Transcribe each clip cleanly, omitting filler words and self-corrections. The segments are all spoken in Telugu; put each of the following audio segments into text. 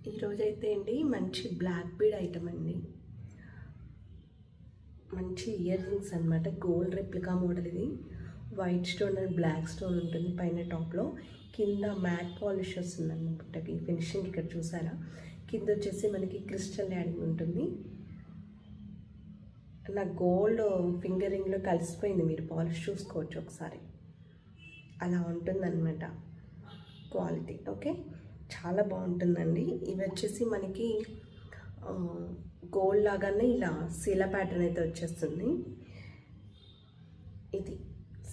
ఈరోజైతే అండి మంచి బ్లాక్ బీడ్ ఐటమ్ అండి. మంచి ఇయర్ రింగ్స్ అనమాట. గోల్డ్ రెప్లికా మోడల్ ఇది. White stone and black stone ఉంటుంది పైన టాప్లో. కింద మ్యాట్ పాలిష్ వస్తుంది అనమాట. ఫినిషింగ్ ఇక్కడ చూసారా. కింద వచ్చేసి మనకి క్రిస్టల్ యాడింగ్ ఉంటుంది. నా గోల్డ్ ఫింగర్ రింగ్లో కలిసిపోయింది, మీరు పాలిష్ చూసుకోవచ్చు ఒకసారి. అలా ఉంటుందన్నమాట క్వాలిటీ. ఓకే, చాలా బాగుంటుందండి. ఇవి వచ్చేసి మనకి గోల్డ్ లాగానే ఇలా శీల ప్యాటర్న్ అయితే వచ్చేస్తుంది. ఇది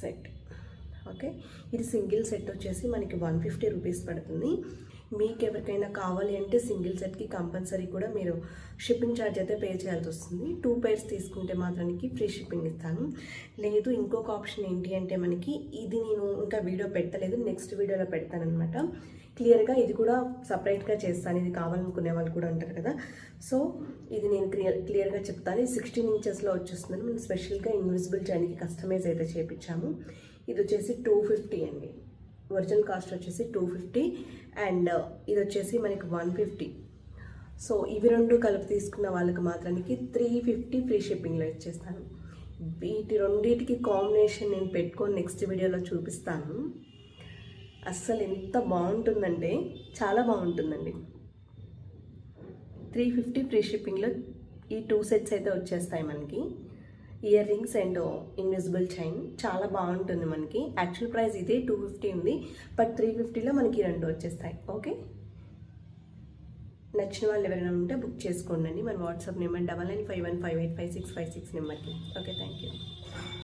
సెట్. ఓకే, ఇది సింగిల్ సెట్ వచ్చేసి మనకి 150 రూపీస్ పడుతుంది. మీకు ఎవరికైనా కావాలి అంటే సింగిల్ సెట్కి కంపల్సరీ కూడా మీరు షిప్పింగ్ ఛార్జ్ అయితే పే చేయాల్సి వస్తుంది. 2 pairs తీసుకుంటే మాత్రానికి ఫ్రీ షిప్పింగ్ ఇస్తాను. లేదు, ఇంకొక ఆప్షన్ ఏంటి అంటే మనకి ఇది నేను ఇంకా వీడియో పెట్టలేదు, నెక్స్ట్ వీడియోలో పెడతానమాట క్లియర్గా. ఇది కూడా సపరేట్గా చేస్తాను, ఇది కావాలనుకునే వాళ్ళు కూడా ఉంటారు కదా. సో ఇది నేను క్లియర్గా చెప్తాను. ఇది 16 ఇంచెస్లో వచ్చేస్తుంది. మనం స్పెషల్గా ఇన్విజిబుల్ చైన్కి కస్టమైజ్ అయితే చేయించాము. ఇది వచ్చేసి 250 అండి. ఒరిజినల్ కాస్ట్ వచ్చేసి 250 అండ్ ఇది వచ్చేసి మనకి 150. సో ఇవి రెండు కలిపి తీసుకున్న వాళ్ళకి మాత్రానికి 350 ఫ్రీ షిప్పింగ్లో ఇచ్చేస్తాను. వీటి రెండింటికి కాంబినేషన్ నేను పెట్టుకొని నెక్స్ట్ వీడియోలో చూపిస్తాను. అస్సలు ఎంత బాగుంటుందంటే చాలా బాగుంటుందండి. 350 ఫ్రీ షిప్పింగ్లో ఈ 2 sets అయితే వచ్చేస్తాయి మనకి. Ear rings and invisible chain చాలా బాగుంటుంది మనకి. యాక్చువల్ ప్రైస్ ఇదే 250 ఉంది, బట్ 350లో మనకి రెండు వచ్చేస్తాయి. ఓకే, నచ్చిన వాళ్ళు ఎవరైనా ఉంటే బుక్ చేసుకోండి. మన వాట్సాప్ నెంబర్ 9951585656 నెంబర్కి. Okay, thank you.